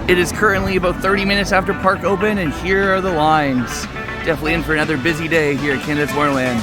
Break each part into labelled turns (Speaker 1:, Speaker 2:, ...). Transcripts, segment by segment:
Speaker 1: It is currently about 30 minutes after park open, and here are the lines. Definitely in for another busy day here at Canada's Wonderland.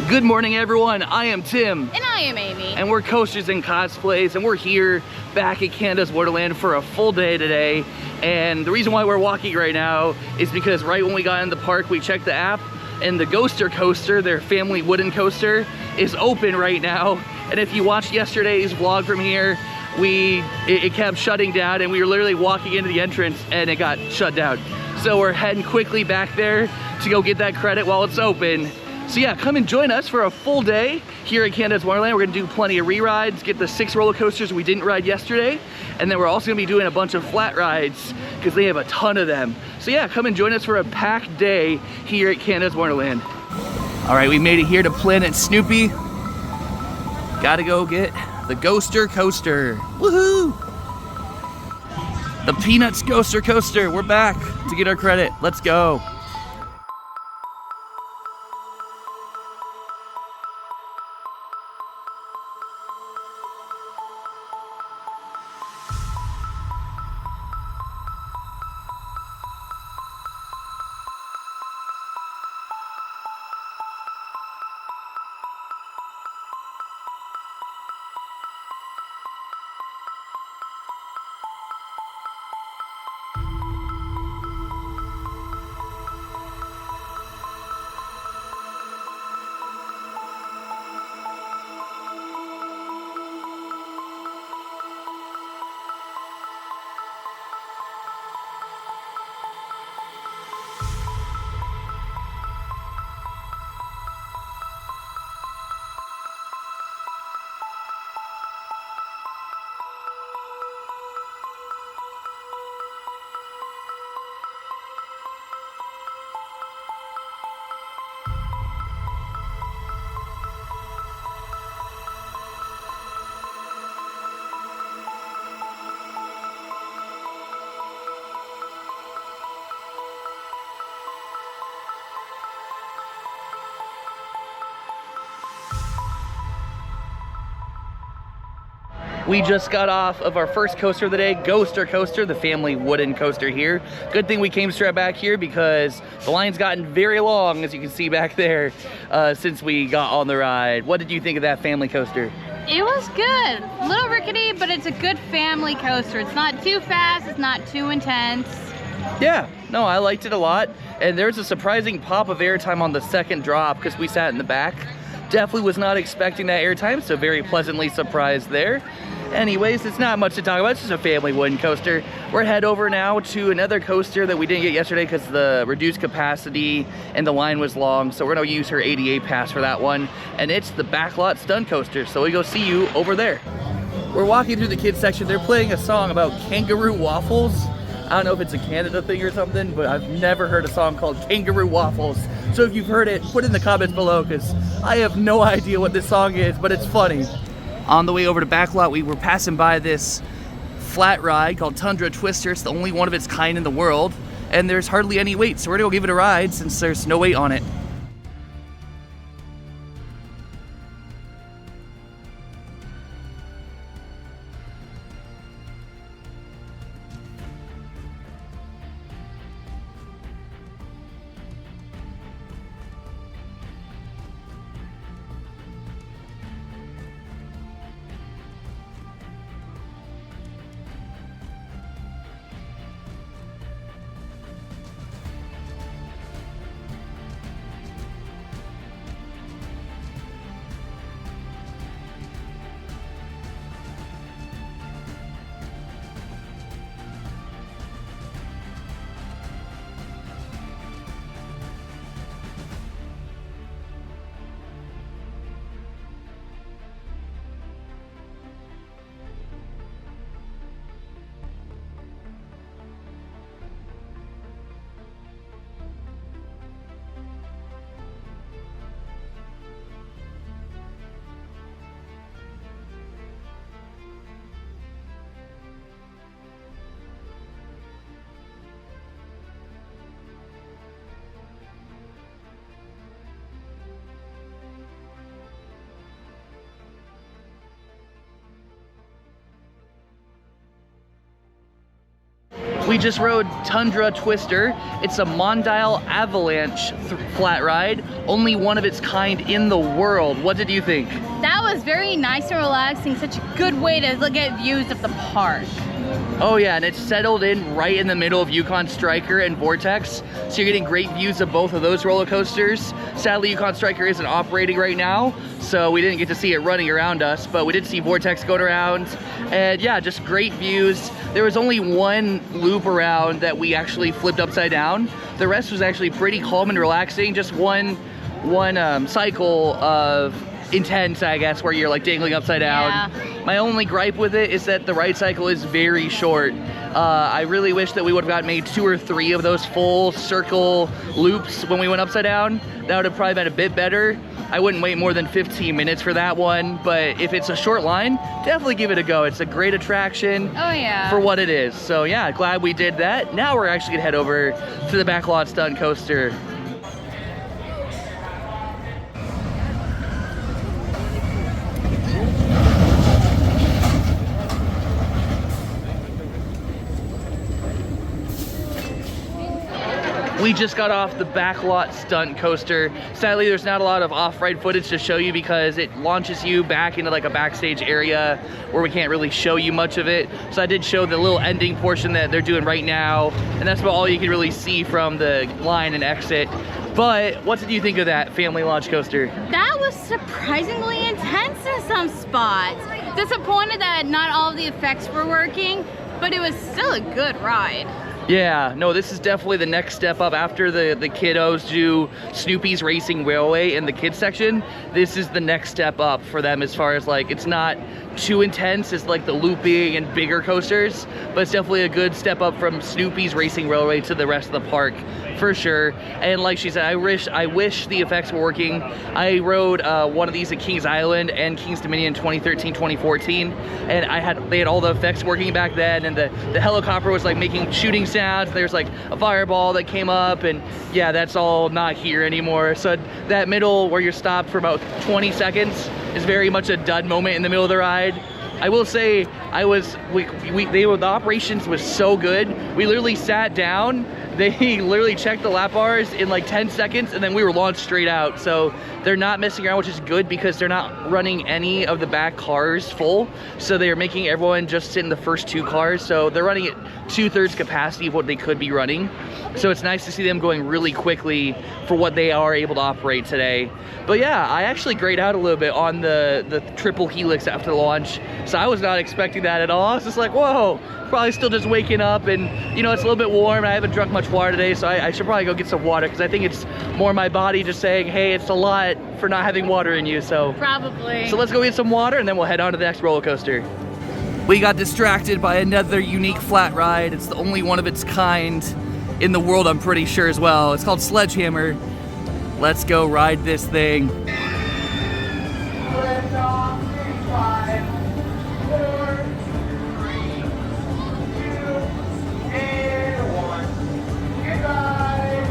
Speaker 1: Good morning, everyone. I am Tim.
Speaker 2: And I am Amy.
Speaker 1: And we're Coasters and Cosplays, and we're here back at Canada's Wonderland for a full day today. And the reason why we're walking right now is because right when we got in the park, we checked the app, and the Ghoster coaster, their family wooden coaster, is open right now. And if you watched yesterday's vlog from here, it kept shutting down, and we were literally walking into the entrance and it got shut down. So we're heading quickly back there to go get that credit while it's open. So yeah, come and join us for a full day here at Canada's Wonderland. We're gonna do plenty of re-rides, get the 6 roller coasters we didn't ride yesterday, and then we're also gonna be doing a bunch of flat rides because they have a ton of them. So yeah, come and join us for a packed day here at Canada's Wonderland. All right, we made it here to Planet Snoopy. Gotta go get the Ghoster Coaster. Woohoo! The Peanuts Ghoster Coaster. We're back to get our credit. Let's go. We just got off of our first coaster of the day, Ghoster Coaster, the family wooden coaster here. Good thing we came straight back here because the line's gotten very long, as you can see back there, since we got on the ride. What did you think of that family coaster?
Speaker 2: It was good. A little rickety, but it's a good family coaster. It's not too fast, it's not too intense.
Speaker 1: Yeah, no, I liked it a lot. And there's a surprising pop of airtime on the second drop because we sat in the back. Definitely was not expecting that airtime, so very pleasantly surprised there. Anyways, it's not much to talk about. It's just a family wooden coaster. We're head over now to another coaster that we didn't get yesterday because the reduced capacity and the line was long. So we're gonna use her ADA pass for that one. And it's the Backlot Stunt coaster. So we go see you over there. We're walking through the kids section. They're playing a song about kangaroo waffles. I don't know if it's a Canada thing or something, but I've never heard a song called Kangaroo Waffles. So if you've heard it, put it in the comments below because I have no idea what this song is, but it's funny. On the way over to Backlot, we were passing by this flat ride called Tundra Twister. It's the only one of its kind in the world, and there's hardly any wait, so we're gonna go give it a ride since there's no wait on it. We just rode Tundra Twister. It's a mondial avalanche flat ride, only one of its kind in the world. What did you think?
Speaker 2: That was very nice and relaxing, such a good way to look at views of the park.
Speaker 1: Oh yeah, and it's settled in right in the middle of Yukon Striker and Vortex, so you're getting great views of both of those roller coasters. Sadly, Yukon Striker isn't operating right now, so we didn't get to see it running around us, but we did see Vortex going around, and yeah, just great views. There was only one loop around that we actually flipped upside down. The rest was actually pretty calm and relaxing, just one cycle of intense, I guess, where you're like dangling upside down.
Speaker 2: Yeah.
Speaker 1: My only gripe with it is that the ride cycle is very short. I really wish that we would have got maybe 2 or 3 of those full circle loops when we went upside down. That would have probably been a bit better. I wouldn't wait more than 15 minutes for that one, but if it's a short line, definitely give it a go. It's a great attraction for what it is. So yeah, glad we did that. Now we're actually gonna head over to the Backlot Stunt coaster. We just got off the Backlot Stunt coaster. Sadly, there's not a lot of off-ride footage to show you because it launches you back into like a backstage area where we can't really show you much of it. So I did show the little ending portion that they're doing right now, and that's about all you can really see from the line and exit. But what did you think of that family launch coaster?
Speaker 2: That was surprisingly intense in some spots. Disappointed that not all of the effects were working, but it was still a good ride.
Speaker 1: Yeah, no, this is definitely the next step up after the kiddos do Snoopy's Racing Railway in the kids section. This is the next step up for them as far as like, it's not too intense as like the looping and bigger coasters, but it's definitely a good step up from Snoopy's Racing Railway to the rest of the park for sure. And like she said, I wish the effects were working. I rode one of these at Kings Island and Kings Dominion 2013, 2014, and they had all the effects working back then, and the helicopter was like making shooting sounds. There's like a fireball that came up, and yeah, that's all not here anymore. So that middle where you're stopped for about 20 seconds is very much a dud moment in the middle of the ride. I will say, the operations was so good. We literally sat down, they literally checked the lap bars in like 10 seconds, and then we were launched straight out. So they're not messing around, which is good because they're not running any of the back cars full. So they're making everyone just sit in the first 2 cars. So they're running at 2/3 capacity of what they could be running. So it's nice to see them going really quickly for what they are able to operate today. But yeah, I actually grayed out a little bit on the triple helix after the launch. So I was not expecting that at all. I was just like, whoa, probably still just waking up, and you know, it's a little bit warm. I haven't drunk much water today, so I should probably go get some water, because I think it's more my body just saying, hey, it's a lot for not having water in you. So
Speaker 2: probably.
Speaker 1: So let's go get some water, and then we'll head on to the next roller coaster. We got distracted by another unique flat ride. It's the only one of its kind in the world, I'm pretty sure, as well. It's called Sledgehammer. Let's go ride this thing.
Speaker 3: Lift off in 5, 4, 3, 2, and 1. Goodbye.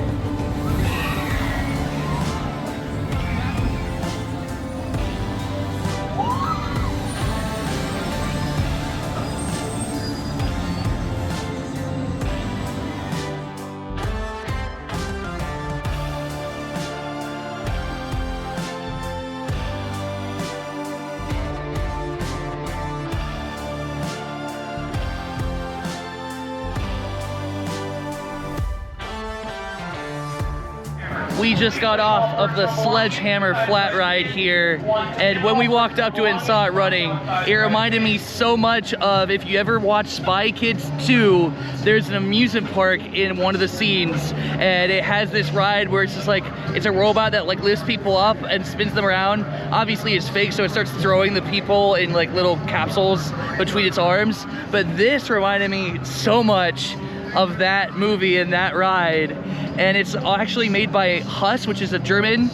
Speaker 1: We just got off of the Sledgehammer flat ride here, and when we walked up to it and saw it running, it reminded me so much of, if you ever watch Spy Kids 2, there's an amusement park in one of the scenes, and it has this ride where it's just like, it's a robot that like lifts people up and spins them around. Obviously it's fake, so it starts throwing the people in like little capsules between its arms, but this reminded me so much of that movie and that ride. And it's actually made by Huss, which is a German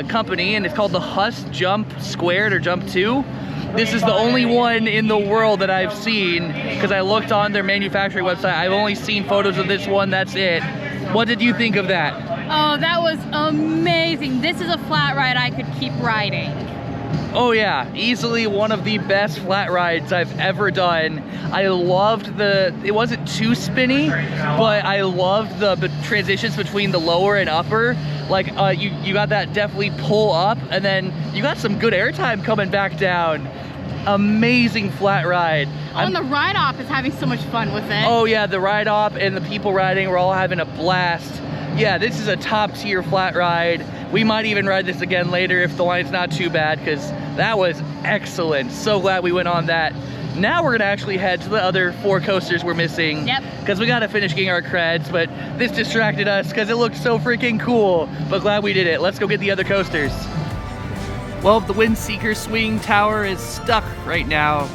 Speaker 1: company, and it's called the Huss Jump Squared or Jump 2. This is the only one in the world that I've seen, because I looked on their manufacturing website. I've only seen photos of this one, that's it. What did you think of that?
Speaker 2: Oh, that was amazing. This is a flat ride I could keep riding.
Speaker 1: Oh yeah, easily one of the best flat rides I've ever done. I loved it wasn't too spinny, but I loved the transitions between the lower and upper. Like you got that definitely pull up, and then you got some good airtime coming back down. Amazing flat ride.
Speaker 2: And the ride op is having so much fun with it.
Speaker 1: Oh yeah, the ride op and the people riding, we're all having a blast. Yeah, this is a top tier flat ride. We might even ride this again later if the line's not too bad, because that was excellent. So glad we went on that. Now we're gonna actually head to the other 4 coasters we're missing.
Speaker 2: Yep.
Speaker 1: Because we gotta finish getting our creds, but this distracted us because it looked so freaking cool. But glad we did it. Let's go get the other coasters. Well, the Windseeker Swing Tower is stuck right now.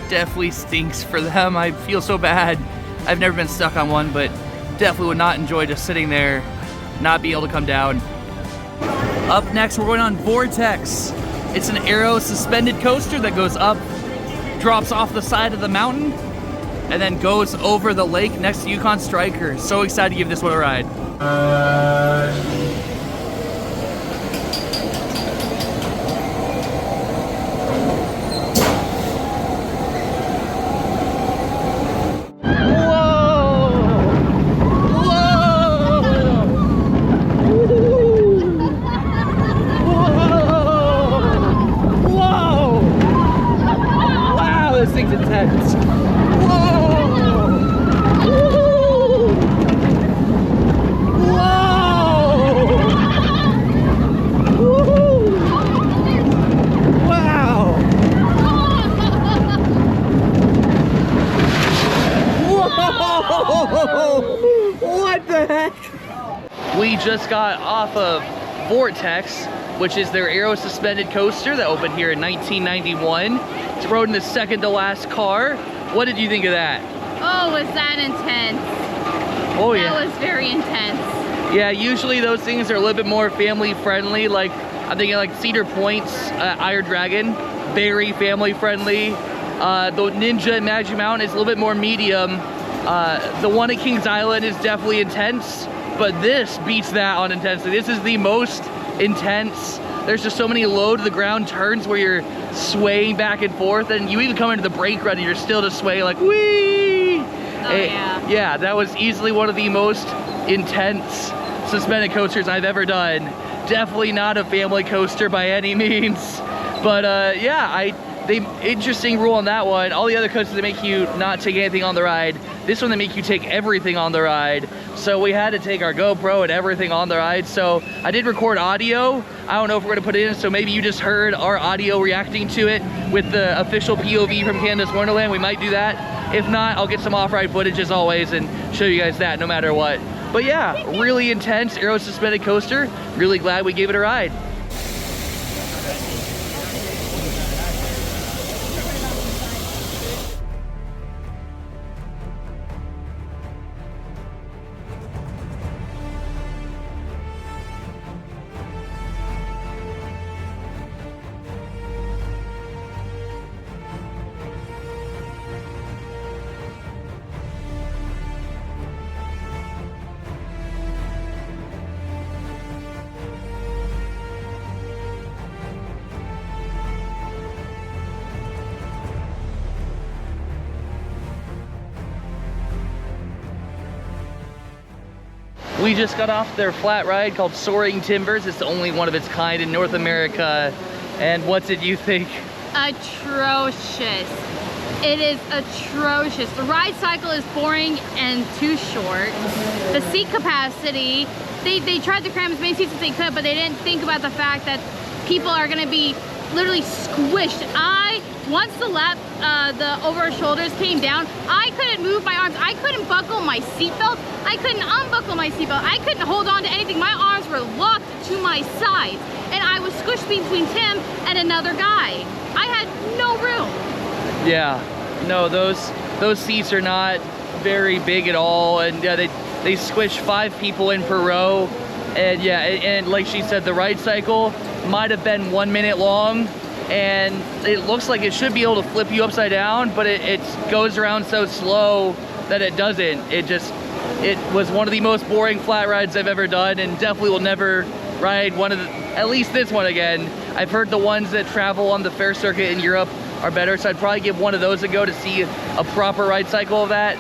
Speaker 1: Definitely stinks for them. I feel so bad. I've never been stuck on one, but definitely would not enjoy just sitting there, not being able to come down. Up next, we're going on Vortex. It's an aero suspended coaster that goes up, drops off the side of the mountain, and then goes over the lake next to Yukon Striker. So excited to give this one a ride. We just got off of Vortex, which is their aero suspended coaster that opened here in 1991. It's rode in the second to last car. What did you think of that?
Speaker 2: Oh, was that intense?
Speaker 1: Oh yeah.
Speaker 2: That was very intense.
Speaker 1: Yeah, usually those things are a little bit more family friendly. Like I'm thinking like Cedar Point's Iron Dragon, very family friendly. The Ninja at Magic Mountain is a little bit more medium. The one at Kings Island is definitely intense, but this beats that on intensity. This is the most intense. There's just so many low to the ground turns where you're swaying back and forth, and you even come into the brake run and you're still just swaying like whee!
Speaker 2: Oh yeah.
Speaker 1: Yeah, that was easily one of the most intense suspended coasters I've ever done. Definitely not a family coaster by any means, but yeah, interesting rule on that one. All the other coasters, they make you not take anything on the ride. This one, they make you take everything on the ride. So we had to take our GoPro and everything on the ride. So I did record audio. I don't know if we're gonna put it in, so maybe you just heard our audio reacting to it with the official POV from Canada's Wonderland. We might do that. If not, I'll get some off-ride footage as always and show you guys that no matter what. But yeah, really intense aero suspended coaster. Really glad we gave it a ride. We just got off their flat ride called Soaring Timbers. It's the only one of its kind in North America. And what did you think?
Speaker 2: Atrocious. It is atrocious. The ride cycle is boring and too short. The seat capacity, they tried to cram as many seats as they could, but they didn't think about the fact that people are gonna be literally squished. Once the over our shoulders came down, I couldn't move my arms. I couldn't buckle my seatbelt. I couldn't unbuckle my seatbelt. I couldn't hold on to anything. My arms were locked to my sides, and I was squished between Tim and another guy. I had no room.
Speaker 1: Yeah, no, those seats are not very big at all, and yeah, they squish 5 people in per row, and yeah, and like she said, the ride cycle might have been 1 minute long, and it looks like it should be able to flip you upside down, but it goes around so slow that it doesn't. It was one of the most boring flat rides I've ever done, and definitely will never ride at least this one again. I've heard the ones that travel on the fair circuit in Europe are better, so I'd probably give one of those a go to see a proper ride cycle of that.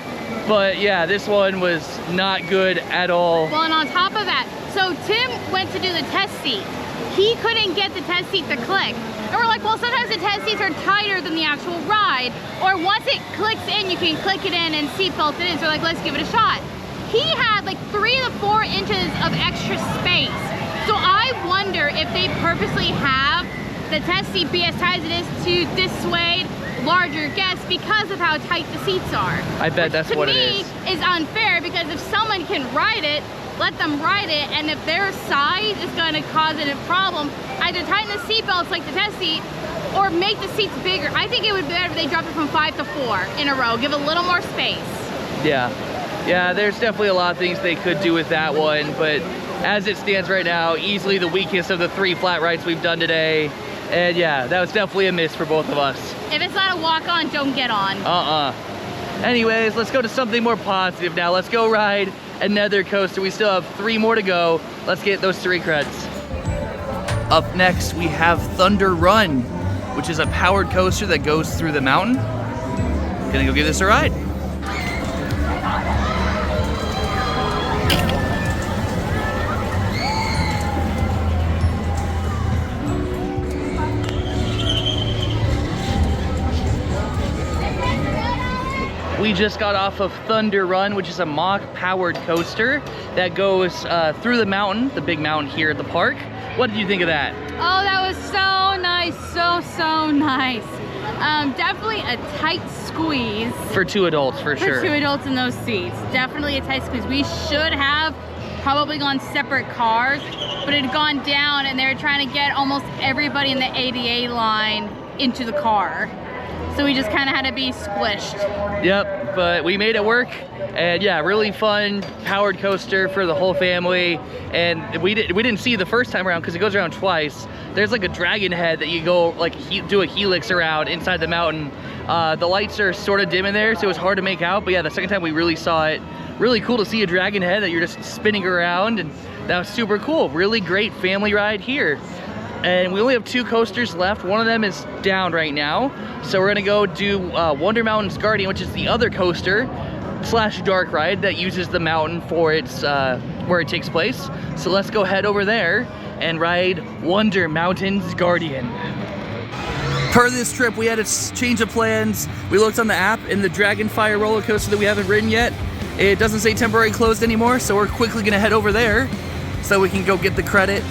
Speaker 1: But yeah, this one was not good at all.
Speaker 2: Well, and on top of that, so Tim went to do the test seat. He couldn't get the test seat to click. And we're like, well, sometimes the test seats are tighter than the actual ride. Or once it clicks in, you can click it in and seatbelt it in. So like, let's give it a shot. He had like 3 to 4 inches of extra space. So I wonder if they purposely have the test seat be as tight as it is to dissuade larger guests because of how tight the seats are.
Speaker 1: I bet that's what it is.
Speaker 2: To me is unfair, because if someone can ride it, let them ride it, and if their size is going to cause it a problem, either tighten the seat belts like the test seat or make the seats bigger. I think it would be better if they dropped it from 5 to 4 in a row, give a little more space.
Speaker 1: Yeah, there's definitely a lot of things they could do with that one, but as it stands right now, easily the weakest of the 3 flat rides we've done today. And yeah, that was definitely a miss for both of us.
Speaker 2: If it's not a walk-on, don't get on.
Speaker 1: Anyways, let's go to something more positive now. Let's go ride another coaster. We still have 3 more to go. Let's get those 3 creds. Up next, we have Thunder Run, which is a powered coaster that goes through the mountain. Gonna go give this a ride. We just got off of Thunder Run, which is a mock-powered coaster that goes through the mountain, the big mountain here at the park. What did you think of that?
Speaker 2: Oh, that was so nice, so nice. Definitely a tight squeeze.
Speaker 1: For 2 adults, for sure.
Speaker 2: For 2 adults in those seats. Definitely a tight squeeze. We should have probably gone separate cars, but it had gone down and they were trying to get almost everybody in the ADA line into the car. So we just kind of had to be squished.
Speaker 1: Yep, but we made it work. And yeah, really fun powered coaster for the whole family. And we didn't see the first time around because it goes around twice. There's like a dragon head that you go like do a helix around inside the mountain. The lights are sort of dim in there, so it was hard to make out. But yeah, the second time we really saw it. Really cool to see a dragon head that you're just spinning around, and that was super cool. Really great family ride here. And we only have 2 coasters left. One of them is down right now. So we're gonna go do Wonder Mountain's Guardian, which is the other coaster / dark ride that uses the mountain for its where it takes place. So let's go head over there and ride Wonder Mountain's Guardian. Per this trip, we had a change of plans. We looked on the app, and the Dragon Fyre roller coaster that we haven't ridden yet, it doesn't say temporary closed anymore, so we're quickly gonna head over there so we can go get the credit,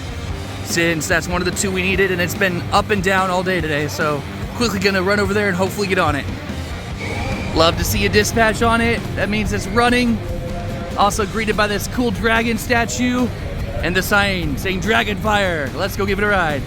Speaker 1: since that's one of the 2 we needed, and it's been up and down all day today, so quickly gonna run over there and hopefully get on it. Love to see a dispatch on it. That means it's running. Also greeted by this cool dragon statue and the sign saying Dragon Fyre. Let's go give it a ride.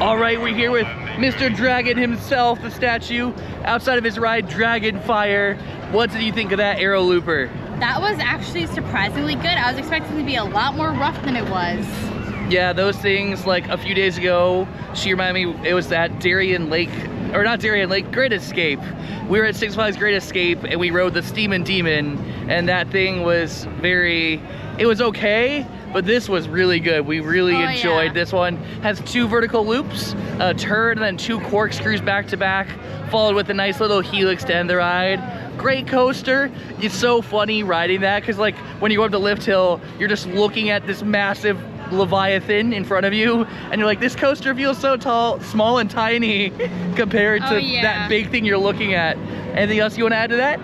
Speaker 1: All right, we're here with Mr. Dragon himself, the statue, outside of his ride, Dragon Fyre. What did you think of that aero looper?
Speaker 2: That was actually surprisingly good. I was expecting it to be a lot more rough than it was.
Speaker 1: Yeah, those things, like a few days ago, she reminded me, it was that Darien Lake, or not Darien Lake, Great Escape. We were at Six Flags Great Escape and we rode the Steamin' Demon, and that thing was it was okay, but this was really good. We really enjoyed this one. Has 2 vertical loops, a turn, and then 2 corkscrews back to back, followed with a nice little helix to end the ride. Great coaster. It's so funny riding that, because like when you go up to Lift Hill, you're just looking at this massive Leviathan in front of you, and you're like, this coaster feels so small and tiny compared to that big thing you're looking at. Anything else you want to add to that?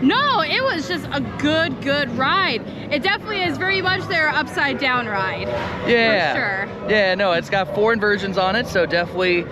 Speaker 2: No, it was just a good ride. it definitely is very much their upside down ride.
Speaker 1: Yeah.
Speaker 2: For sure.
Speaker 1: Yeah, no, it's got 4 inversions on it, so definitely,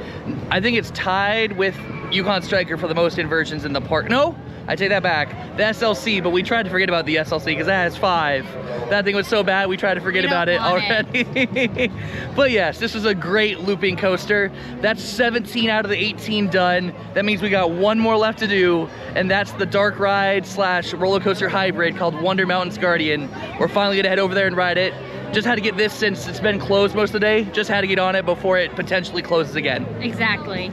Speaker 1: I think it's tied with Yukon Striker for the most inversions in the park. No, I take that back. The SLC, but we tried to forget about the SLC because that has 5. That thing was so bad, we tried to forget about it already. But yes, this is a great looping coaster. That's 17 out of the 18 done. That means we got 1 more left to do, and that's the dark ride / roller coaster hybrid called Wonder Mountain's Guardian. We're finally gonna head over there and ride it. Just had to get this since it's been closed most of the day. Just had to get on it before it potentially closes again.
Speaker 2: Exactly.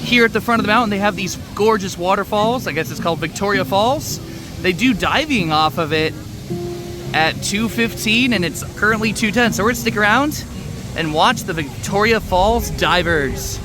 Speaker 1: Here at the front of the mountain, they have these gorgeous waterfalls. I guess it's called Victoria Falls. They do diving off of it at 2:15 and it's currently 2:10. So we're gonna stick around and watch the Victoria Falls divers.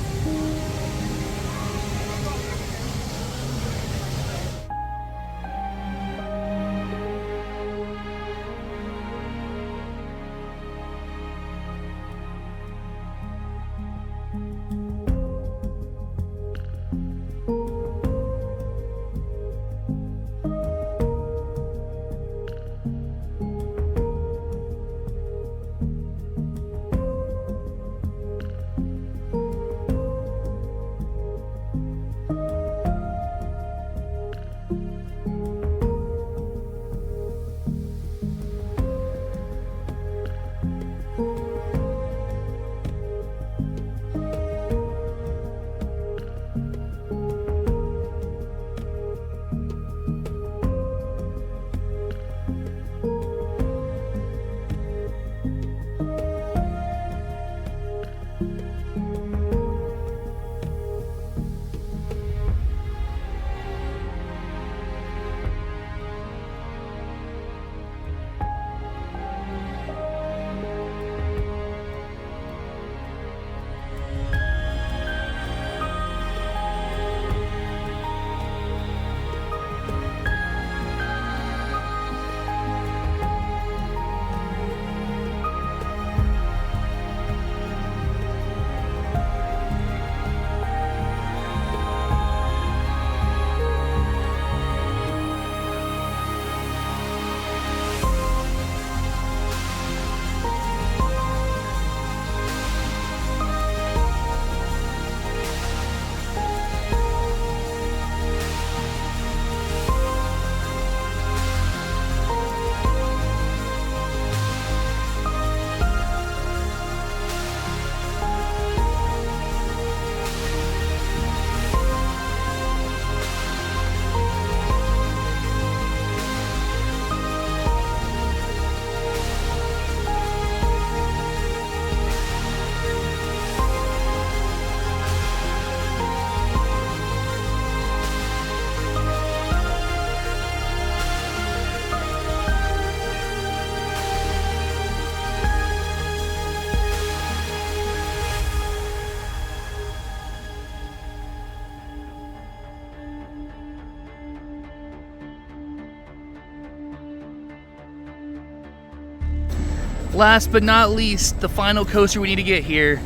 Speaker 1: Last but not least, the final coaster we need to get here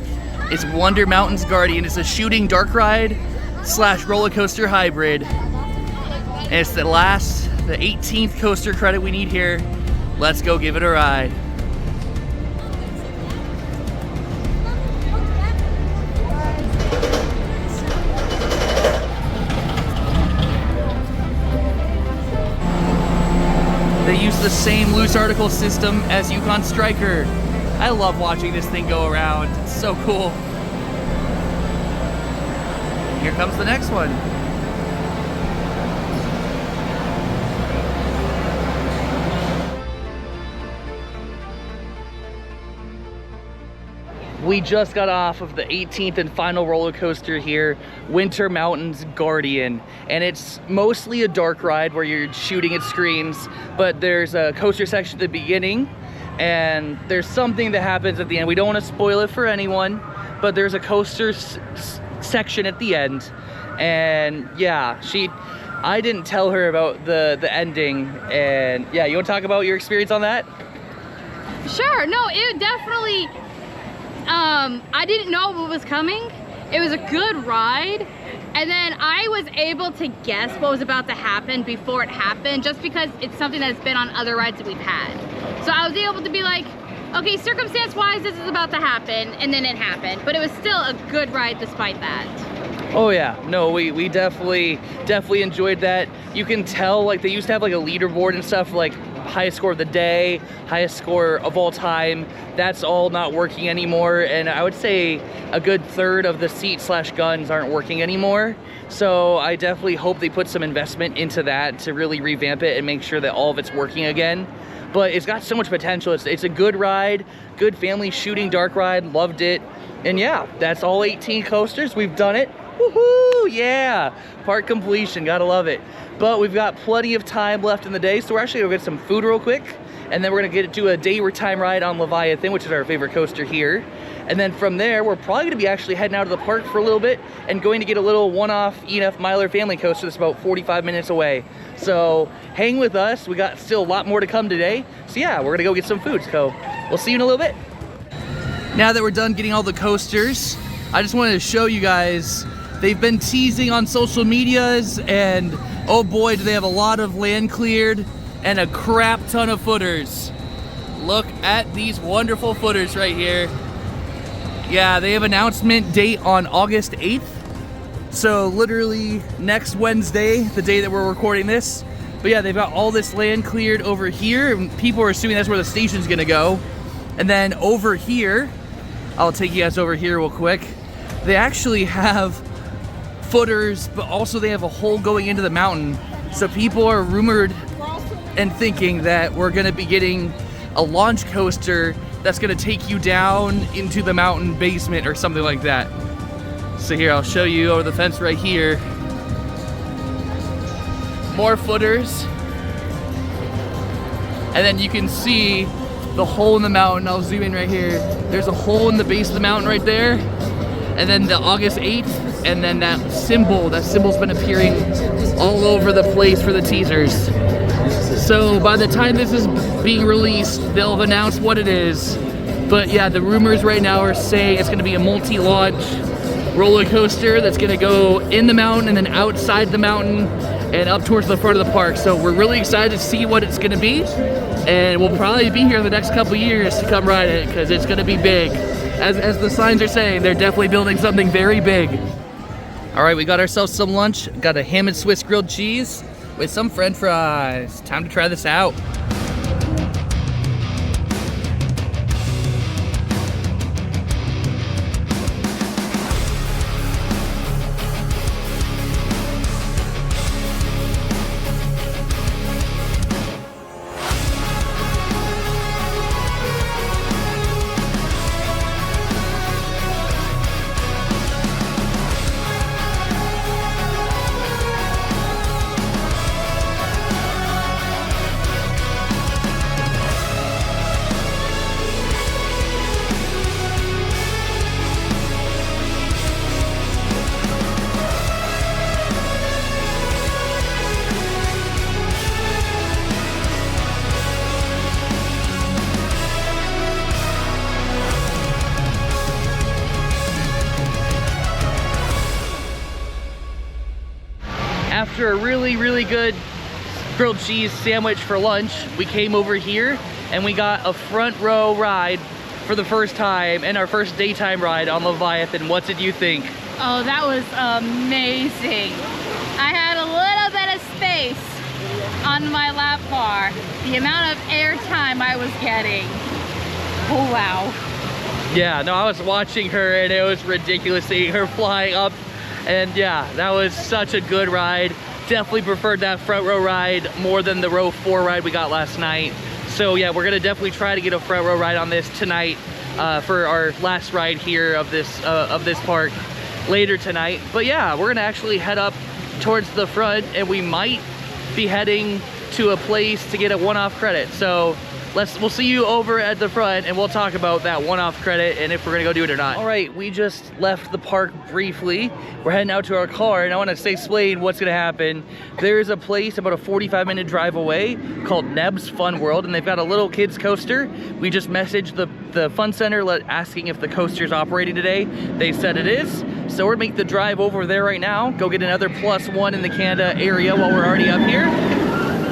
Speaker 1: is Wonder Mountain's Guardian. It's a shooting dark ride / roller coaster hybrid. And it's the 18th coaster credit we need here. Let's go give it a ride. They use the same loose article system as Yukon Striker. I love watching this thing go around. It's so cool. Here comes the next one. We just got off of the 18th and final roller coaster here, Wonder Mountain's Guardian. And it's mostly a dark ride where you're shooting at screens, but there's a coaster section at the beginning, and there's something that happens at the end. We don't want to spoil it for anyone, but there's a coaster section at the end. And yeah, I didn't tell her about the ending. And yeah, you want to talk about your experience on that?
Speaker 2: Sure, no, it definitely, I didn't know what was coming. It was a good ride. And then I was able to guess what was about to happen before it happened, just because it's something that's been on other rides that we've had. So I was able to be like, okay, circumstance-wise, this is about to happen, and then it happened. But it was still a good ride despite that.
Speaker 1: Oh yeah, no, we definitely enjoyed that. You can tell, like, they used to have like a leaderboard and stuff, like highest score of the day, highest score of all time. That's all not working anymore, and I would say a good third of the seat/guns aren't working anymore. So I definitely hope they put some investment into that to really revamp it and make sure that all of it's working again. But it's got so much potential. It's a good ride, good family shooting dark ride, loved it. And yeah, that's all 18 coasters, we've done it. Woohoo, yeah, park completion, gotta love it. But we've got plenty of time left in the day, so we're actually gonna get some food real quick, and then we're gonna do a daytime ride on Leviathan, which is our favorite coaster here. And then from there, we're probably gonna be actually heading out of the park for a little bit and going to get a little one-off ENF Miler family coaster that's about 45 minutes away. So hang with us, we got still a lot more to come today. So yeah, we're gonna go get some food, so we'll see you in a little bit. Now that we're done getting all the coasters, I just wanted to show you guys, they've been teasing on social medias, and oh boy, do they have a lot of land cleared and a crap ton of footers. Look at these wonderful footers right here. Yeah, they have announcement date on August 8th. So literally next Wednesday, the day that we're recording this. But yeah, they've got all this land cleared over here, and people are assuming that's where the station's gonna go. And then over here, I'll take you guys over here real quick. They actually have footers, but also they have a hole going into the mountain. So people are rumored and thinking that we're gonna be getting a launch coaster that's gonna take you down into the mountain basement or something like that. So here, I'll show you over the fence right here. More footers. And then you can see the hole in the mountain. I'll zoom in right here. There's a hole in the base of the mountain right there. And then the August 8th, and then that symbol's been appearing all over the place for the teasers. So by the time this is being released, they'll have announced what it is. But yeah, the rumors right now are saying it's gonna be a multi-launch roller coaster that's gonna go in the mountain and then outside the mountain and up towards the front of the park. So we're really excited to see what it's gonna be. And we'll probably be here the next couple years to come ride it, because it's gonna be big. As the signs are saying, they're definitely building something very big. All right, we got ourselves some lunch. Got a ham and Swiss grilled cheese with some French fries. Time to try this out. After a really good grilled cheese sandwich for lunch, we came over here and we got a front row ride for the first time, and our first daytime ride on Leviathan. What did you think?
Speaker 2: Oh, that was amazing. I had a little bit of space on my lap bar. The amount of air time I was getting. Oh, wow.
Speaker 1: Yeah, no, I was watching her and it was ridiculous seeing her flying up. And yeah, that was such a good ride. Definitely preferred that front row ride more than the row 4 ride we got last night. So yeah, we're gonna definitely try to get a front row ride on this tonight for our last ride here of this park later tonight. But yeah, we're gonna actually head up towards the front, and we might be heading to a place to get a one-off credit. So we'll see you over at the front and we'll talk about that one-off credit and if we're gonna go do it or not. All right, we just left the park briefly. We're heading out to our car and I wanna explain what's gonna happen. There's a place about a 45-minute drive away called Nebs Fun World, and they've got a little kids coaster. We just messaged the fun center asking if the coaster's operating today. They said it is. So we're gonna make the drive over there right now, go get another +1 in the Canada area while we're already up here.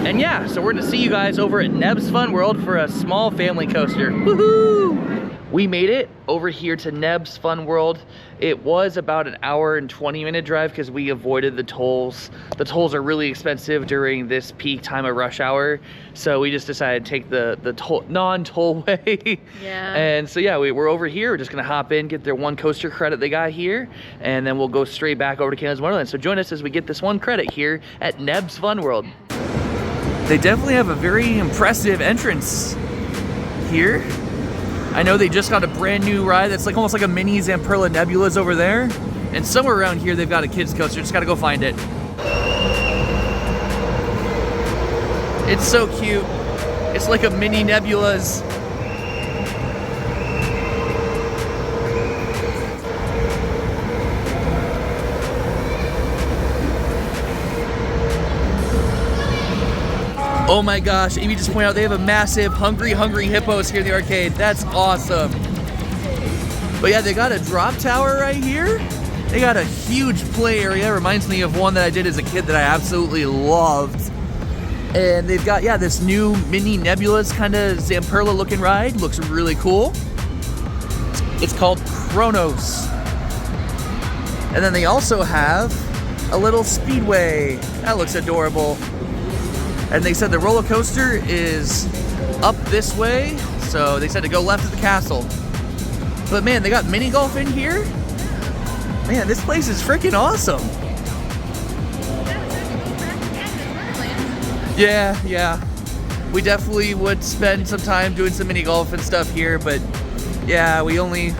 Speaker 1: And yeah, so we're gonna see you guys over at Nebs Fun World for a small family coaster. Woohoo! We made it over here to Nebs Fun World. It was about an hour and 20-minute drive because we avoided the tolls. The tolls are really expensive during this peak time of rush hour. So we just decided to take the non-toll way.
Speaker 2: Yeah.
Speaker 1: And so yeah, we're over here. We're just gonna hop in, get their one coaster credit they got here, and then we'll go straight back over to Canada's Wonderland. So join us as we get this one credit here at Nebs Fun World. They definitely have a very impressive entrance here. I know they just got a brand new ride that's like almost like a mini Zamperla Nebula's over there. And somewhere around here they've got a kids coaster, just gotta go find it. It's so cute. It's like a mini Nebula's. Oh my gosh, Amy just pointed out they have a massive Hungry Hippos here in the arcade. That's awesome. But yeah, they got a drop tower right here. They got a huge play area. Reminds me of one that I did as a kid that I absolutely loved. And they've got, yeah, this new mini Nebula's kind of Zamperla looking ride. Looks really cool. It's called Kronos. And then they also have a little speedway. That looks adorable. And they said the roller coaster is up this way, so they said to go left of the castle. But man, they got mini golf in here. Man, this place is freaking awesome. Yeah. We definitely would spend some time doing some mini golf and stuff here, but yeah, we only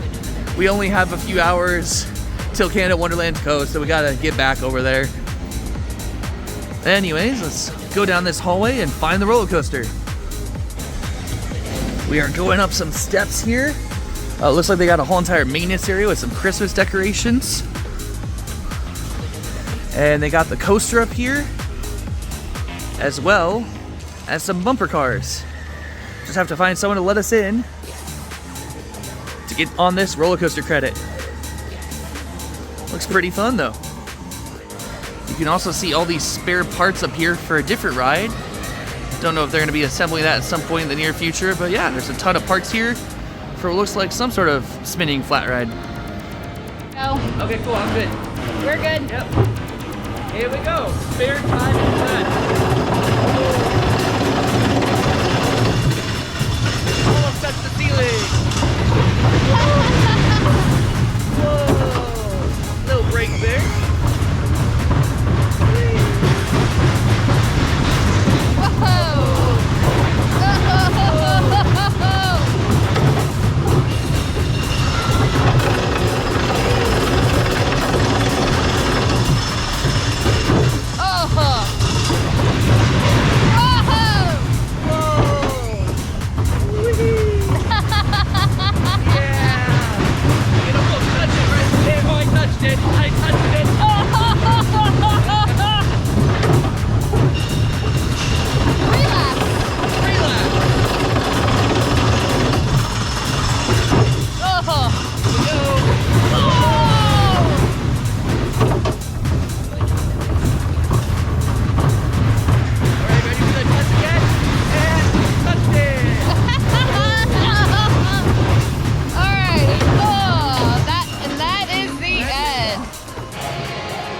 Speaker 1: have a few hours till Canada Wonderland coast, so we gotta get back over there. Anyways, let's go down this hallway and find the roller coaster. We are going up some steps here. Looks like they got a whole entire maintenance area with some Christmas decorations. And they got the coaster up here, as well as some bumper cars. Just have to find someone to let us in to get on this roller coaster credit. Looks pretty fun though. You can also see all these spare parts up here for a different ride. Don't know if they're going to be assembling that at some point in the near future, but yeah, there's a ton of parts here for what looks like some sort of spinning flat ride.
Speaker 2: Go.
Speaker 1: Okay, cool, I'm good.
Speaker 2: We're good.
Speaker 1: Yep. Here we go. Spare time and set. Almost touched the ceiling. Whoa. Little break there.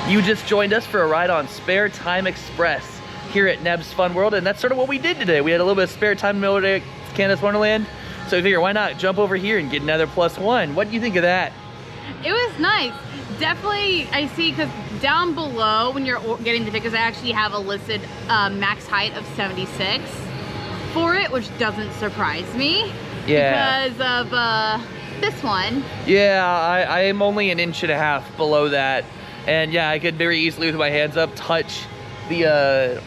Speaker 1: You just joined us for a ride on Spare Time Express here at Nebs Fun World, and that's sort of what we did today. We had a little bit of spare time in the middle of Canada's Wonderland, so we figured why not jump over here and get another +1. What do you think of that?
Speaker 2: It was nice. Definitely, I see, because down below when you're getting the tickets, I actually have a listed max height of 76 for it, which doesn't surprise me.
Speaker 1: Yeah.
Speaker 2: Because of this one.
Speaker 1: Yeah, I am only 1.5 inches below that. And yeah, I could very easily, with my hands up, touch the,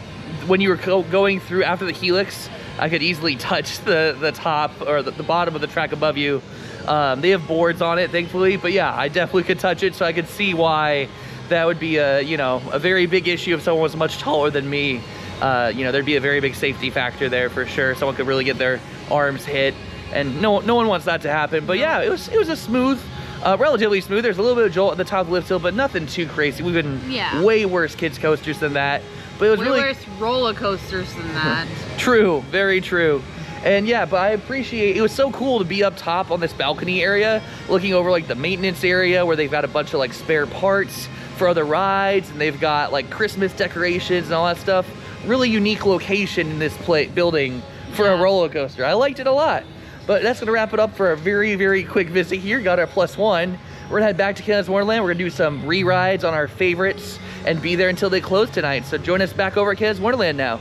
Speaker 1: when you were going through after the helix, I could easily touch the top or the bottom of the track above you. They have boards on it, thankfully, but yeah, I definitely could touch it, so I could see why that would be a, you know, a very big issue if someone was much taller than me. You know, there'd be a very big safety factor there for sure. Someone could really get their arms hit, and no one wants that to happen. But yeah, it was a smooth, relatively smooth. There's a little bit of jolt at the top of the lift hill, but nothing too crazy. We've been way worse kids coasters than that. But it was really
Speaker 2: worse roller coasters than that.
Speaker 1: True, very true. And yeah, but I appreciate, it was so cool to be up top on this balcony area, looking over like the maintenance area where they've got a bunch of like spare parts for other rides, and they've got like Christmas decorations and all that stuff. Really unique location in this building for a roller coaster. I liked it a lot. But that's gonna wrap it up for a very, very quick visit here. Got our +1. We're gonna head back to Canada's Wonderland. We're gonna do some re-rides on our favorites and be there until they close tonight. So join us back over at Canada's Wonderland now.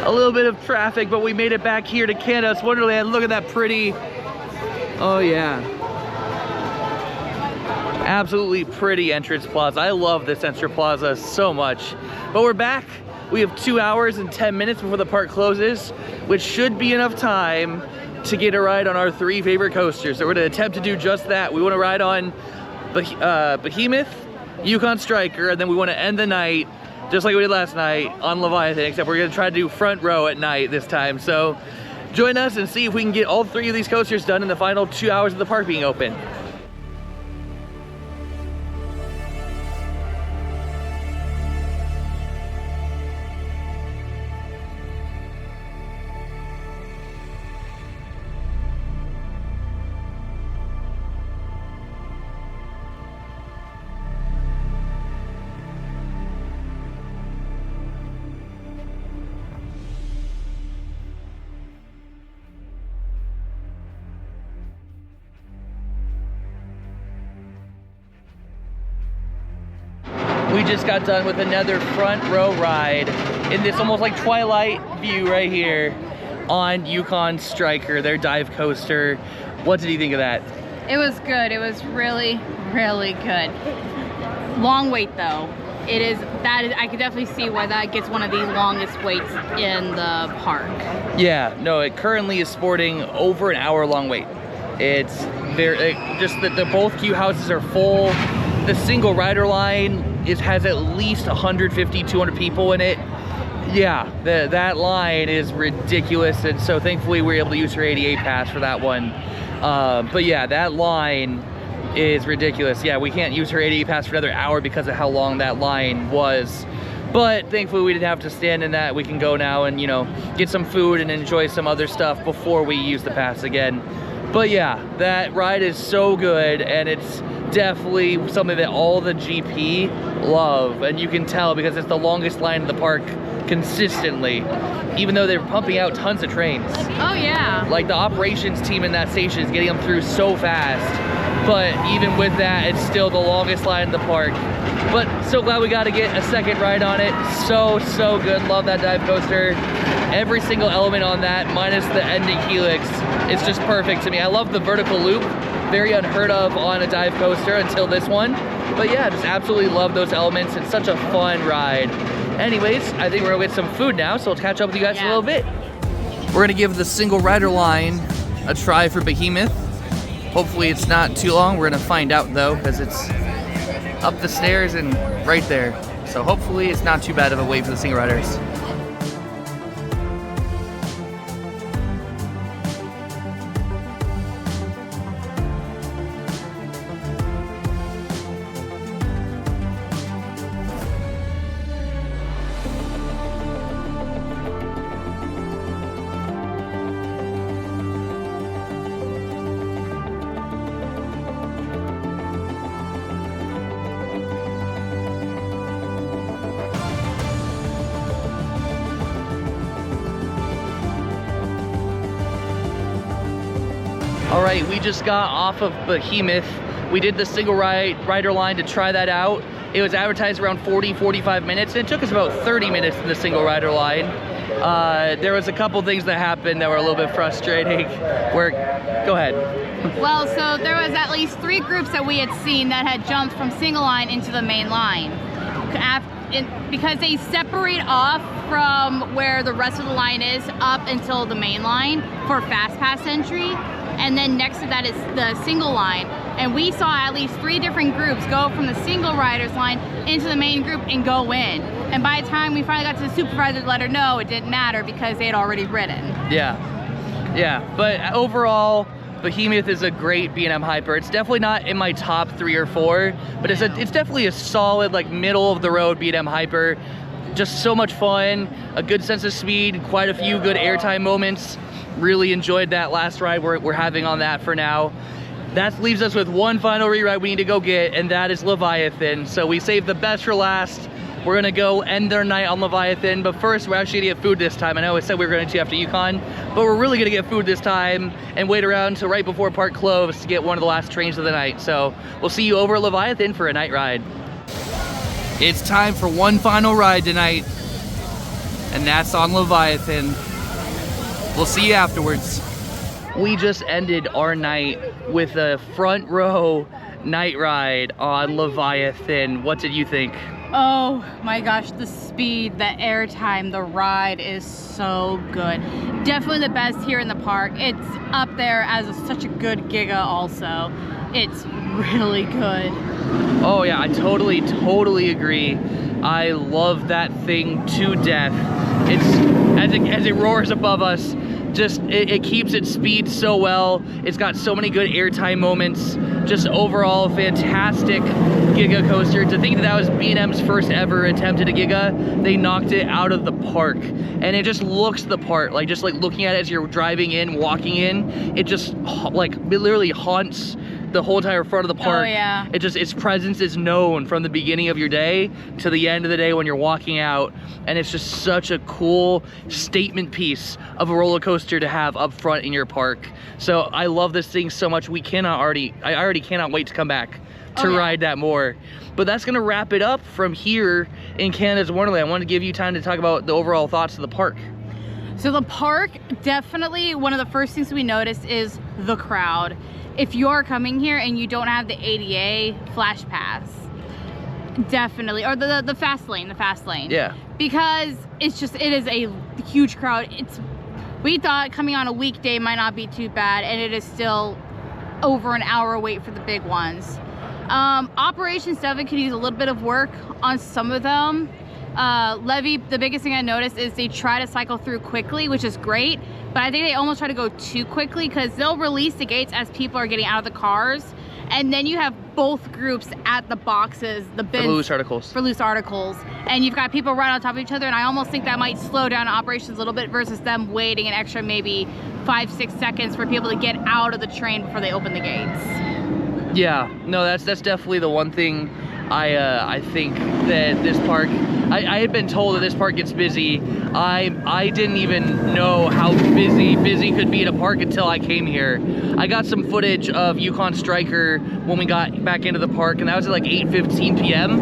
Speaker 1: A little bit of traffic, but we made it back here to Canada's Wonderland. Look at that pretty, oh yeah. Absolutely pretty entrance plaza. I love this entrance plaza so much. But we're back. We have 2 hours and 10 minutes before the park closes, which should be enough time to get a ride on our 3 favorite coasters. So we're gonna attempt to do just that. We wanna ride on Behemoth, Yukon Striker, and then we wanna end the night, just like we did last night, on Leviathan, except we're gonna try to do front row at night this time. So join us and see if we can get all 3 of these coasters done in the final 2 hours of the park being open. We just got done with another front row ride in this almost like twilight view right here on Yukon Striker, their dive coaster. What did you think of that?
Speaker 2: It was good. It was really, really good. Long wait though. I could definitely see why that gets one of the longest waits in the park. Yeah,
Speaker 1: no, it currently is sporting over an hour long wait. It's very, just that the both queue houses are full. The single rider line has at least 150, 200 people in it. Yeah, that line is ridiculous, and so thankfully we were able to use her ADA pass for that one. But yeah, that line is ridiculous. Yeah, we can't use her ADA pass for another hour because of how long that line was. But thankfully we didn't have to stand in that. We can go now and, you know, get some food and enjoy some other stuff before we use the pass again. But yeah, that ride is so good, and it's definitely something that all the GP love, and you can tell because it's the longest line in the park consistently, even though they're pumping out tons of trains.
Speaker 2: Oh yeah.
Speaker 1: Like the operations team in that station is getting them through so fast, but even with that, it's still the longest line in the park. But so glad we got to get a second ride on it. So good. Love that dive coaster. Every single element on that, minus the ending helix, it's just perfect to me. I love the vertical loop. Very unheard of on a dive coaster until this one. But yeah, just absolutely love those elements. It's such a fun ride. Anyways, I think we're gonna get some food now, so we'll catch up with you guys in a little bit. We're gonna give the single rider line a try for Behemoth. Hopefully it's not too long. We're gonna find out though, because it's up the stairs and right there. So hopefully it's not too bad of a wait for the single riders. All right, we just got off of Behemoth. We did the single rider line to try that out. It was advertised around 40-45 minutes, and it took us about 30 minutes in the single rider line. There was a couple things that happened that were a little bit frustrating. Go ahead.
Speaker 2: Well, so there was at least 3 groups that we had seen that had jumped from single line into the main line. because they separate off from where the rest of the line is up until the main line for fast pass entry, and then next to that is the single line. And we saw at least 3 different groups go from the single riders line into the main group and go in. And by the time we finally got to the supervisor to let her know, it didn't matter because they had already ridden.
Speaker 1: Yeah, but overall, Behemoth is a great B&M hyper. It's definitely not in my top 3 or 4, but it's definitely a solid, like, middle of the road B&M hyper. Just so much fun, a good sense of speed, quite a few good airtime moments. Really enjoyed that last ride we're having on that for now. That leaves us with one final re-ride we need to go get, and that is Leviathan. So we saved the best for last. We're gonna go end their night on Leviathan, but first we're actually gonna get food this time. I know I said we were gonna after Yukon, but we're really gonna get food this time and wait around till right before park close to get one of the last trains of the night. So we'll see you over at Leviathan for a night ride. It's time for one final ride tonight, and that's on Leviathan. We'll see you afterwards. We just ended our night with a front row night ride on Leviathan. What did you think?
Speaker 2: Oh my gosh, the speed, the airtime, the ride is so good. Definitely the best here in the park. It's up there as such a good Giga also. It's really good.
Speaker 1: Oh yeah, I totally agree. I love that thing to death. It's as it roars above us, just it keeps its speed so well. It's got so many good airtime moments. Just overall fantastic Giga coaster. To think that was B&M's first ever attempt at a Giga, they knocked it out of the park, and it just looks the part. Like, just like looking at it as you're driving in, walking in, it just like it literally haunts the whole entire front of the park.
Speaker 2: Oh yeah.
Speaker 1: Its presence is known from the beginning of your day to the end of the day when you're walking out, and it's just such a cool statement piece of a roller coaster to have up front in your park. So I love this thing so much. I already cannot wait to come back to ride that more. But that's gonna wrap it up from here in Canada's Wonderland. I want to give you time to talk about the overall thoughts of the park.
Speaker 2: So the park, definitely one of the first things we noticed is the crowd. If you're coming here and you don't have the ADA Flash Pass, definitely, or the fast lane,
Speaker 1: Yeah.
Speaker 2: because it is a huge crowd. We thought coming on a weekday might not be too bad, and it is still over an hour wait for the big ones. Operations definitely could use a little bit of work on some of them. Levy, the biggest thing I noticed is they try to cycle through quickly, which is great, but I think they almost try to go too quickly because they'll release the gates as people are getting out of the cars, and then you have both groups at the boxes, the bins
Speaker 1: For loose articles,
Speaker 2: and you've got people right on top of each other, and I almost think that might slow down operations a little bit versus them waiting an extra maybe 5-6 seconds for people to get out of the train before they open the gates.
Speaker 1: Yeah, no, that's definitely the one thing I think that this park, I had been told that this park gets busy. I didn't even know how busy could be at a park until I came here. I got some footage of Yukon Striker when we got back into the park, and that was at like 8:15 p.m.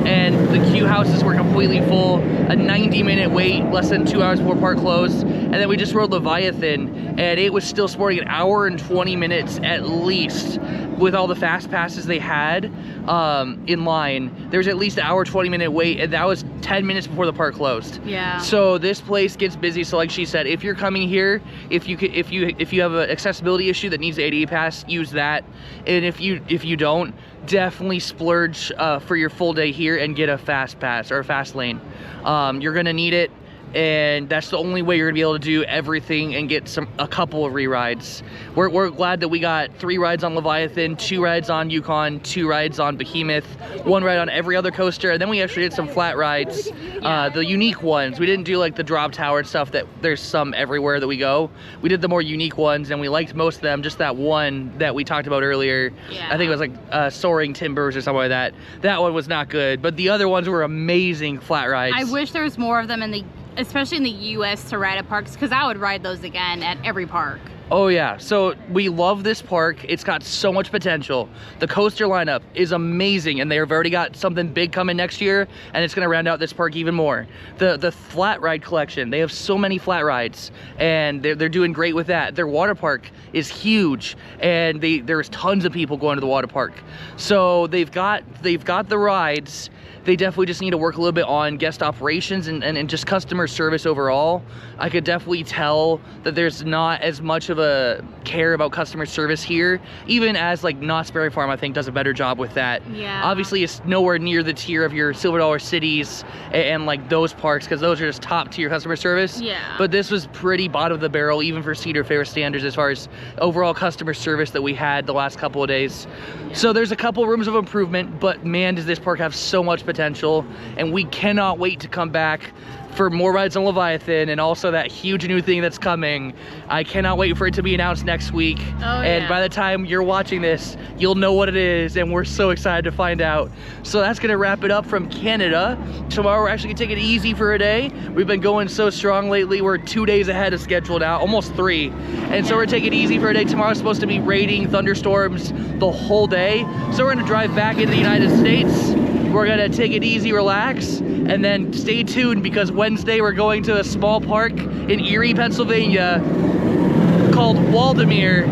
Speaker 1: and the queue houses were completely full, a 90-minute wait, less than 2 hours before park closed. And then we just rode Leviathan, and it was still sporting an hour and 20 minutes at least with all the fast passes they had in line. There was at least an hour 20-minute wait, and that was 10 minutes before the park closed.
Speaker 2: Yeah.
Speaker 1: So this place gets busy. So like she said, if you're coming here, if you have an accessibility issue that needs the ADA pass, use that. And if you don't, definitely splurge for your full day here and get a fast pass or a fast lane. You're gonna need it, and that's the only way you're gonna be able to do everything and get a couple of re-rides. We're glad that we got 3 rides on Leviathan, 2 rides on Yukon, 2 rides on Behemoth, 1 ride on every other coaster, and then we actually did some flat rides, the unique ones. We didn't do like the drop tower stuff that there's some everywhere that we go. We did the more unique ones, and we liked most of them. Just that one that we talked about earlier,
Speaker 2: yeah.
Speaker 1: I think it was like Soaring Timbers or something like that. That one was not good, but the other ones were amazing flat rides.
Speaker 2: I wish there was more of them especially in the US to ride at parks, because I would ride those again at every park.
Speaker 1: Oh yeah, so we love this park. It's got so much potential. The coaster lineup is amazing, and they've already got something big coming next year, and it's gonna round out this park even more. The flat ride collection, they have so many flat rides, and they're doing great with that. Their water park is huge, and there's tons of people going to the water park. So they've got the rides. They definitely just need to work a little bit on guest operations and just customer service overall. I could definitely tell that there's not as much of a care about customer service here, even as like Knott's Berry Farm, I think, does a better job with that.
Speaker 2: Yeah.
Speaker 1: Obviously, it's nowhere near the tier of your Silver Dollar cities and like those parks, because those are just top tier customer service.
Speaker 2: Yeah.
Speaker 1: But this was pretty bottom of the barrel, even for Cedar Fair standards, as far as overall customer service that we had the last couple of days.
Speaker 2: Yeah.
Speaker 1: So there's a couple rooms of improvement, but man, does this park have so much potential, and we cannot wait to come back for more rides on Leviathan, and also that huge new thing that's coming. I cannot wait for it to be announced next week.
Speaker 2: Oh,
Speaker 1: and
Speaker 2: yeah.
Speaker 1: by the time you're watching this, you'll know what it is, and we're so excited to find out. So that's gonna wrap it up from Canada. Tomorrow we're actually gonna take it easy for a day. We've been going so strong lately. We're 2 days ahead of schedule now, almost 3. And so we're taking it easy for a day. Tomorrow's supposed to be raining, thunderstorms the whole day. So we're gonna drive back into the United States. We're gonna take it easy, relax, and then stay tuned, because Wednesday we're going to a small park in Erie, Pennsylvania called Waldemere,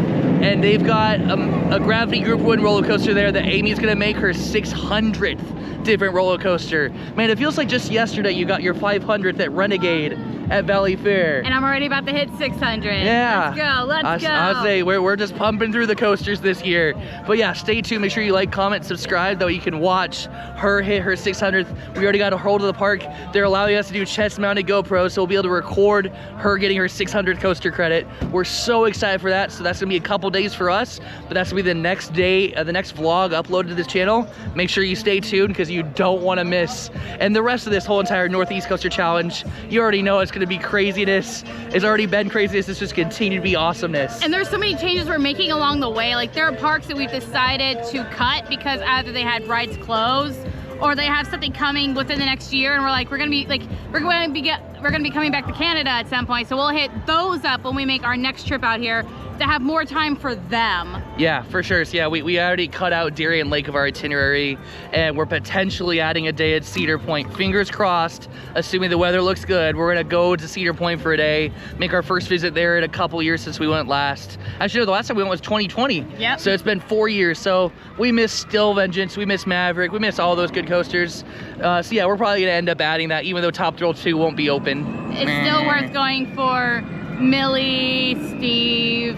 Speaker 1: and they've got a gravity group wind roller coaster there that Amy's gonna make her 600th different roller coaster. Man, it feels like just yesterday you got your 500th at Renegade at Valley Fair.
Speaker 2: And I'm already about to hit 600.
Speaker 1: Yeah.
Speaker 2: Let's go.
Speaker 1: I say we're just pumping through the coasters this year. But yeah, stay tuned. Make sure you like, comment, subscribe, though you can watch her hit her 600th. We already got a hold of the park. They're allowing us to do chest-mounted GoPro, so we'll be able to record her getting her 600th coaster credit. We're so excited for that. So that's gonna be a couple days for us, but that's gonna be the next day, the next vlog uploaded to this channel. Make sure you stay tuned, because you don't want to miss. And the rest of this whole entire Northeast Coaster Challenge, you already know it's gonna be craziness. It's already been craziness. It's just continue to be awesomeness.
Speaker 2: And there's so many changes we're making along the way. Like, there are parks that we've decided to cut because either they had rides closed or they have something coming within the next year, and we're like, we're gonna be coming back to Canada at some point, so we'll hit those up when we make our next trip out here to have more time for them.
Speaker 1: Yeah, for sure. So yeah, we already cut out Darien Lake of our itinerary, and we're potentially adding a day at Cedar Point. Fingers crossed, assuming the weather looks good, we're gonna go to Cedar Point for a day, make our first visit there in a couple years since we went last. Actually, no, the last time we went was 2020.
Speaker 2: Yep.
Speaker 1: So it's been 4 years. So we miss Still Vengeance, we miss Maverick, we miss all those good coasters. So yeah, we're probably gonna end up adding that, even though Top Thrill 2 won't be open.
Speaker 2: It's still worth going for Millie, Steve,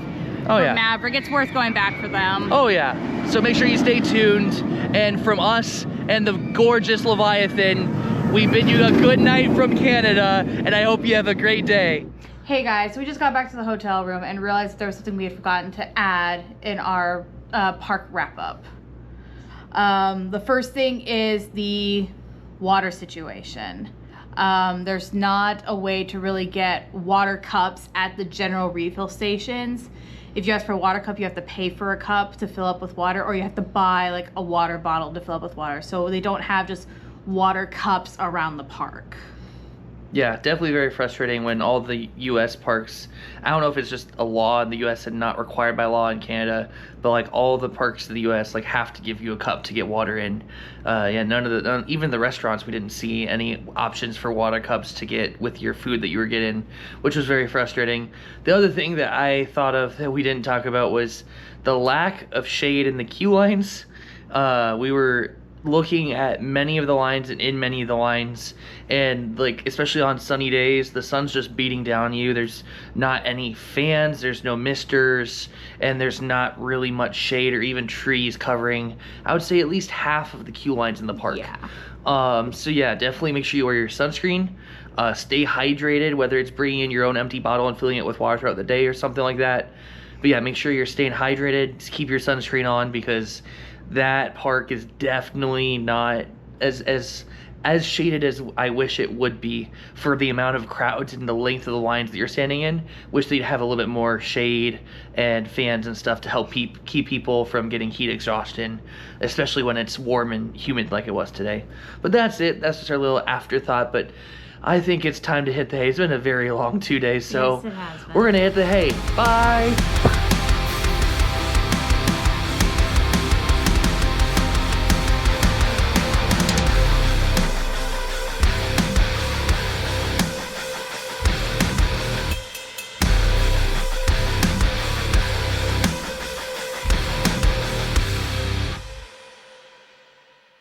Speaker 1: Oh,
Speaker 2: for
Speaker 1: yeah.
Speaker 2: Maverick. It's worth going back for them.
Speaker 1: Oh yeah, so make sure you stay tuned. And from us and the gorgeous Leviathan, we bid you a good night from Canada, and I hope you have a great day.
Speaker 2: Hey guys, so we just got back to the hotel room and realized there was something we had forgotten to add in our park wrap-up. The first thing is the water situation. There's not a way to really get water cups at the general refill stations. If you ask for a water cup, you have to pay for a cup to fill up with water, or you have to buy like a water bottle to fill up with water. So they don't have just water cups around the park.
Speaker 1: Yeah, definitely very frustrating when all the U.S. parks, I don't know if it's just a law in the U.S. and not required by law in Canada, but like all the parks in the U.S. like have to give you a cup to get water in. Yeah, even the restaurants, we didn't see any options for water cups to get with your food that you were getting, which was very frustrating. The other thing that I thought of that we didn't talk about was the lack of shade in the queue lines. We were looking at many of the lines and in many of the lines, and like especially on sunny days, the sun's just beating down you. There's not any fans, there's no misters, and there's not really much shade or even trees covering, I would say, at least half of the queue lines in the park.
Speaker 2: Yeah.
Speaker 1: So yeah, definitely make sure you wear your sunscreen. Stay hydrated, whether it's bringing in your own empty bottle and filling it with water throughout the day or something like that. But yeah, make sure you're staying hydrated. Just keep your sunscreen on, because that park is definitely not as shaded as I wish it would be for the amount of crowds and the length of the lines that you're standing in. Wish they'd have a little bit more shade and fans and stuff to help keep people from getting heat exhaustion, especially when it's warm and humid like it was today. But that's it. That's just our little afterthought. But I think it's time to hit the hay. It's been a very long 2 days, so
Speaker 2: Yes, it has been.
Speaker 1: we're gonna hit the hay. Bye.